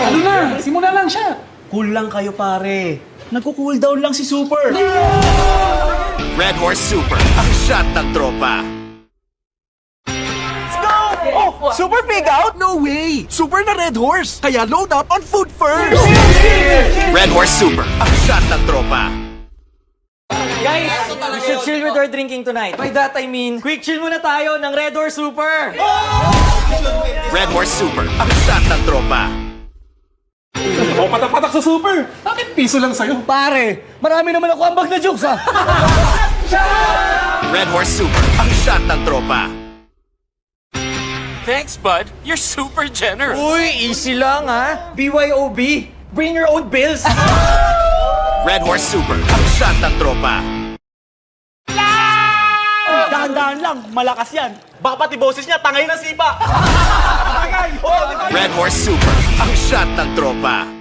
Ano na? Simula lang siya. Cool lang kayo, pare. Nagko-cool down lang si Super. Red Horse Super, ang shot ng tropa. Oh, Super Pig out? No way! Super na Red Horse! Kaya load up on food first! Red Horse Super, ang shot ng tropa. Guys, we should chill with our drinking tonight. By that I mean, quick chill muna tayo ng Red Horse Super. Red Horse Super, ang shot ng tropa. O, patak-patak sa super. Bakit piso lang sa'yo? Pare, marami naman ako ambag na jokes ha. Red Horse Super, ang shot ng tropa. Thanks, bud. You're super generous. Uy, easy lang ha. BYOB, bring your own bills. Red Horse Super, ang shot ng tropa. Dahan-dahan lang, malakas yan. Baka pati boses niya, tangay ng sipa. Red Horse Super, ang shot ng tropa.